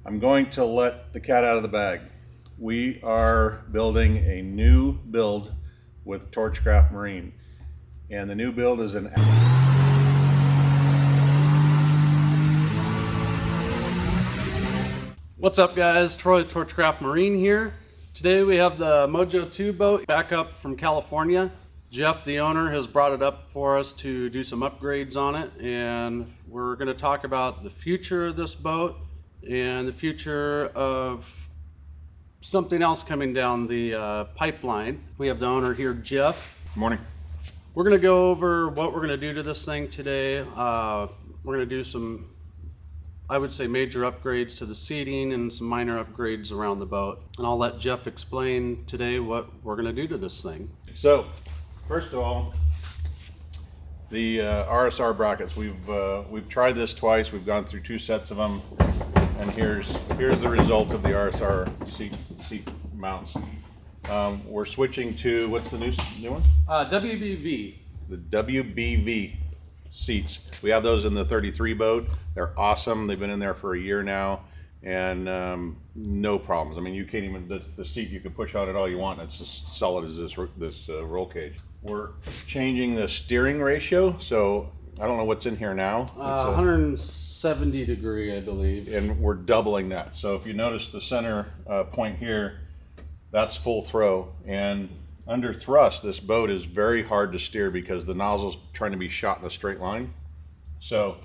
I'm going to let the cat out of the bag. We are building a new build with Torchcraft Marine, and the new build is an What's up guys, Troy Torchcraft Marine here. Today we have the Mojo 2 boat back up from California. Jeff, the owner, has brought it up for us to do some upgrades on it, and we're going to talk about the future of this boat and the future of something else coming down the pipeline. We have the owner here, Jeff. Good morning. We're going to go over what we're going to do to this thing today. We're going to do some, I would say, major upgrades to the seating and some minor upgrades around the boat. And I'll let Jeff explain today what we're going to do to this thing. So, first of all, the RSR brackets. We've tried this twice. We've gone through 2 sets of them, and here's the result of the RSR seat mounts. We're switching to, what's the new one? WBV. The WBV seats. We have those in the 33 boat. They're awesome. They've been in there for a year now, and no problems. I mean, you can't even, the seat, you can push on it all you want, and it's just solid as this roll cage. We're changing the steering ratio, so I don't know what's in here now. It's 170 degree, I believe. And we're doubling that. So if you notice the center point here, that's full throw. And under thrust, this boat is very hard to steer because the nozzle's trying to be shot in a straight line. So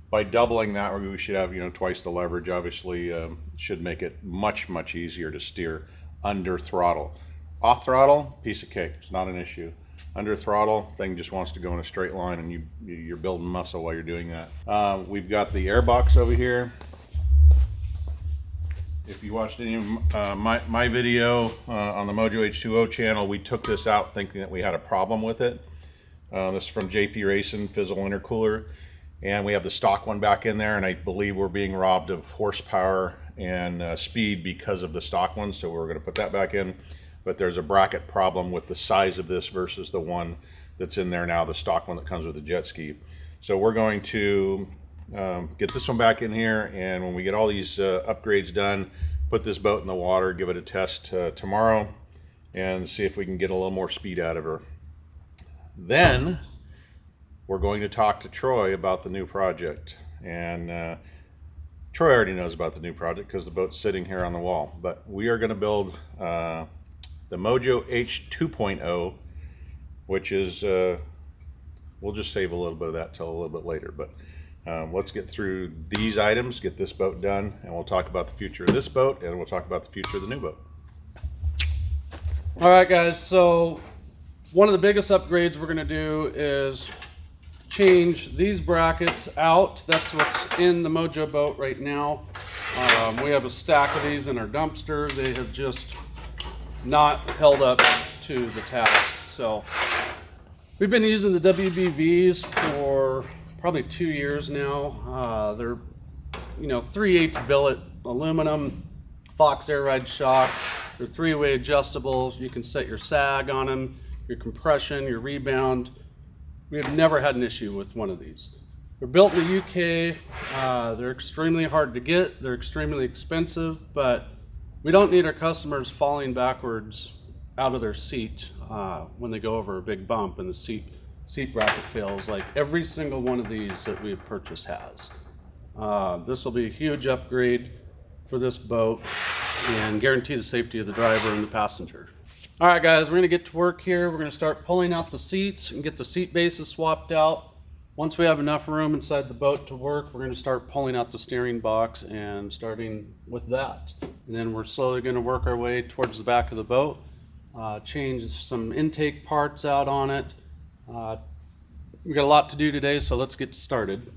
by doubling that, we should have, twice the leverage. Obviously, should make it much, much easier to steer under throttle. Off throttle, piece of cake. It's not an issue. Under throttle, thing just wants to go in a straight line, and you're building muscle while you're doing that. We've got the air box over here. If you watched any of my video on the Mojo H2O channel, we took this out thinking that we had a problem with it. This is from JP Racing, Fizzle intercooler, and we have the stock one back in there, and I believe we're being robbed of horsepower and speed because of the stock one, so we're going to put that back in. But there's a bracket problem with the size of this versus the one that's in there now, the stock one that comes with the jet ski. So we're going to get this one back in here, and when we get all these upgrades done, put this boat in the water, give it a test tomorrow, and see if we can get a little more speed out of her. Then we're going to talk to Troy about the new project. And Troy already knows about the new project because the boat's sitting here on the wall. But we are going to build the Mojo H 2.0, which is, we'll just save a little bit of that till a little bit later. But let's get through these items, get this boat done, and we'll talk about the future of this boat, and we'll talk about the future of the new boat. All right, guys, so one of the biggest upgrades we're going to do is change these brackets out. That's what's in the Mojo boat right now. We have a stack of these in our dumpster. They have just not held up to the task. So we've been using the WBVs for probably 2 years now. They're 3/8 billet aluminum, Fox air ride shocks. They're 3-way adjustable. You can set your sag on them, your compression, your rebound. We have never had an issue with one of these. They're built in the UK. They're extremely hard to get. They're extremely expensive, but we don't need our customers falling backwards out of their seat when they go over a big bump and the seat bracket fails, like every single one of these that we've purchased has. This will be a huge upgrade for this boat and guarantee the safety of the driver and the passenger. All right, guys, we're going to get to work here. We're going to start pulling out the seats and get the seat bases swapped out. Once we have enough room inside the boat to work, we're going to start pulling out the steering box and starting with that. And then we're slowly going to work our way towards the back of the boat, change some intake parts out on it. We got a lot to do today, so let's get started.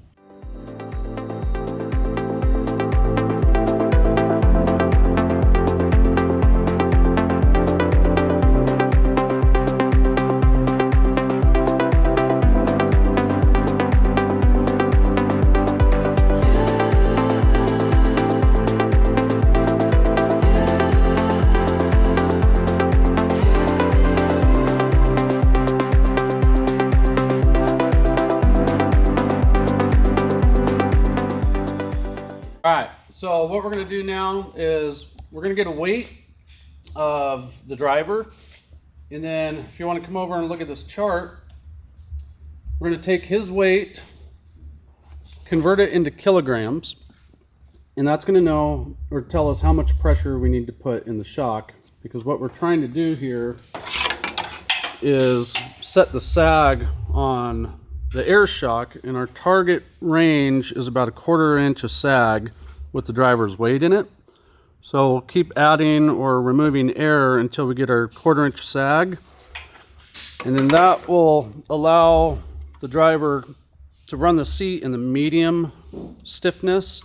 going to do now is we're going to get a weight of the driver. And then if you want to come over and look at this chart, we're going to take his weight, convert it into kilograms, and that's going to know or tell us how much pressure we need to put in the shock, because what we're trying to do here is set the sag on the air shock, and our target range is about 1/4 inch of sag with the driver's weight in it. So we'll keep adding or removing air until we get our 1/4 inch sag, and then that will allow the driver to run the seat in the medium stiffness.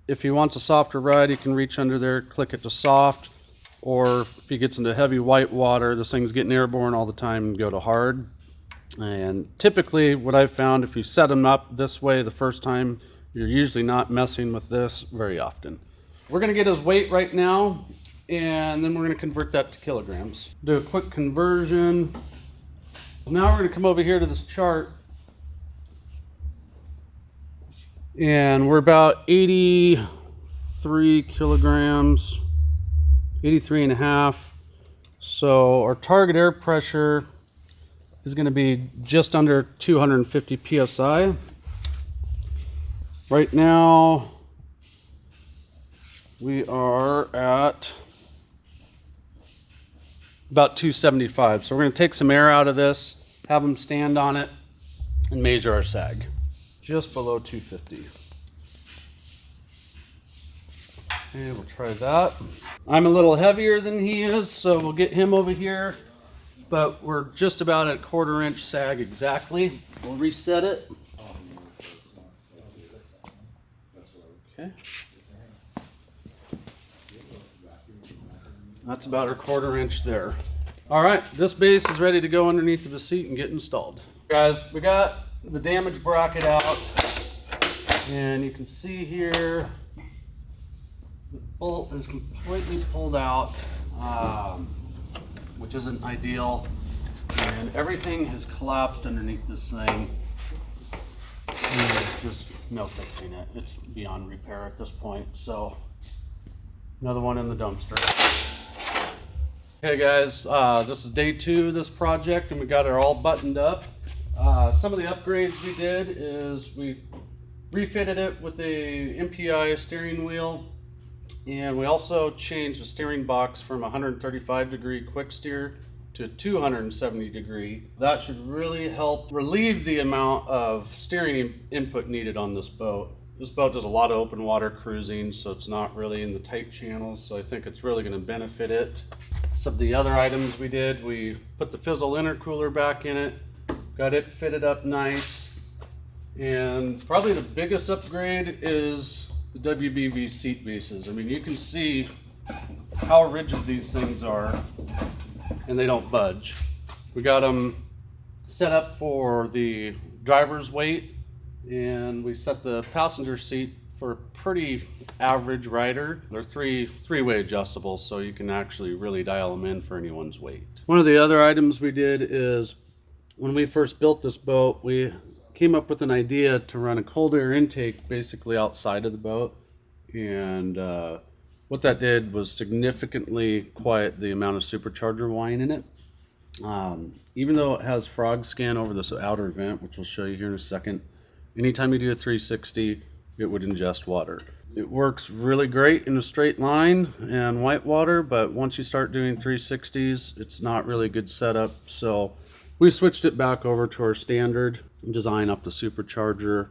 If he wants a softer ride, he can reach under there, click it to soft, or if he gets into heavy white water, this thing's getting airborne all the time, and go to hard. And typically what I've found, if you set them up this way the first time, you're usually not messing with this very often. We're gonna get his weight right now, and then we're gonna convert that to kilograms. Do a quick conversion. Now we're gonna come over here to this chart, and we're about 83 kilograms, 83 and a half. So our target air pressure is going to be just under 250 psi. Right now we are at about 275. So we're going to take some air out of this, have him stand on it, and measure our sag. Just below 250. Okay, we'll try that. I'm a little heavier than he is, so we'll get him over here, but we're just about at 1/4 inch sag exactly. We'll reset it. Okay. That's about our 1/4 inch there. All right, this base is ready to go underneath of the seat and get installed. Guys, we got the damaged bracket out, and you can see here the bolt is completely pulled out, which isn't ideal, and everything has collapsed underneath this thing, and there's just no fixing it. It's beyond repair at this point, so another one in the dumpster. Okay guys, this is day 2 of this project, and we got it all buttoned up. Some of the upgrades we did is we refitted it with a MPI steering wheel, and we also changed the steering box from 135-degree quick steer to 270-degree. That should really help relieve the amount of steering input needed on this boat. This boat does a lot of open water cruising, so it's not really in the tight channels, so I think it's really going to benefit it. Some of the other items we did, we put the fizzle intercooler back in it, got it fitted up nice, and probably the biggest upgrade is the WBV seat bases. I mean, you can see how rigid these things are, and they don't budge. We got them set up for the driver's weight, and we set the passenger seat for a pretty average rider. They're three-way adjustable, so you can actually really dial them in for anyone's weight. One of the other items we did is, when we first built this boat, we came up with an idea to run a cold air intake basically outside of the boat, and what that did was significantly quiet the amount of supercharger whine in it. Even though it has frog scan over this outer vent, which we'll show you here in a second, anytime you do a 360, it would ingest water. It works really great in a straight line and white water, but once you start doing 360s, it's not really a good setup. So we switched it back over to our standard design up the supercharger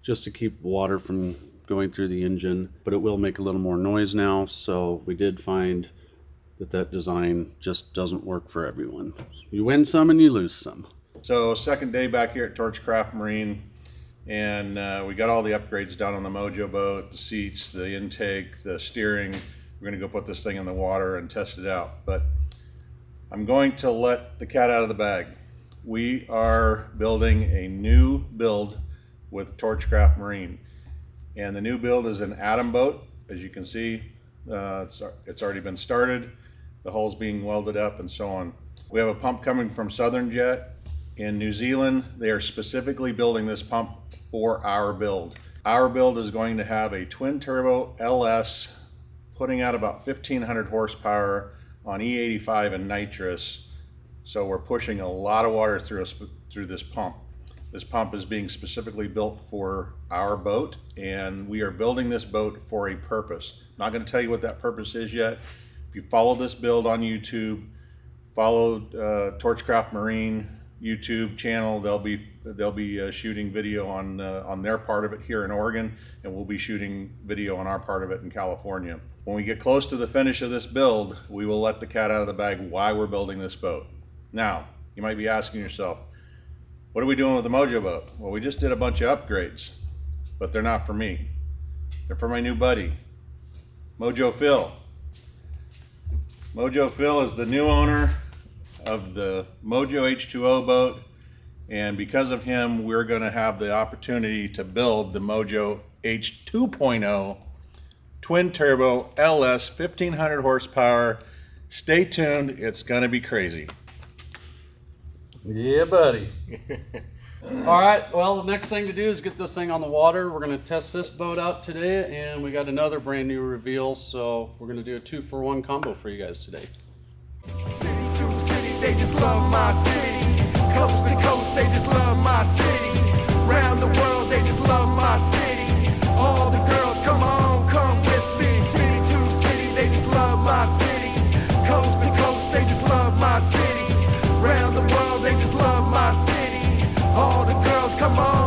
just to keep water from going through the engine, but it will make a little more noise now. So we did find that that design just doesn't work for everyone. You win some and you lose some. So second day back here at Torchcraft Marine, and we got all the upgrades done on the Mojo boat, the seats, the intake, the steering. We're gonna go put this thing in the water and test it out, but I'm going to let the cat out of the bag. We are building a new build with Torchcraft Marine, and the new build is an Atom boat. As you can see, it's already been started. The hull's being welded up and so on. We have a pump coming from Southern Jet in New Zealand. They are specifically building this pump for our build. Our build is going to have a twin turbo LS putting out about 1,500 horsepower on E85 and nitrous. So we're pushing a lot of water through this pump. This pump is being specifically built for our boat, and we are building this boat for a purpose. I'm not going to tell you what that purpose is yet. If you follow this build on YouTube, follow Torchcraft Marine YouTube channel, they'll be shooting video on their part of it here in Oregon, and we'll be shooting video on our part of it in California. When we get close to the finish of this build, we will let the cat out of the bag why we're building this boat. Now, you might be asking yourself, what are we doing with the Mojo boat? Well, we just did a bunch of upgrades, but they're not for me. They're for my new buddy, Mojo Phil. Mojo Phil is the new owner of the Mojo H2O boat, and because of him, we're going to have the opportunity to build the Mojo H2.0 twin turbo LS 1,500 horsepower. Stay tuned, it's going to be crazy. Yeah, buddy. All right, well, the next thing to do is get this thing on the water. We're going to test this boat out today, and we got another brand new reveal, so we're going to do a 2-for-1 combo for you guys today. City to city, they just love my city. Coast to coast, they just love my city. Round the world, they just love my city. All the girls, come on, come with me. City to city, they just love my city. Coast to coast, they just love my city. Round the world, they just love my city. All the girls, come on.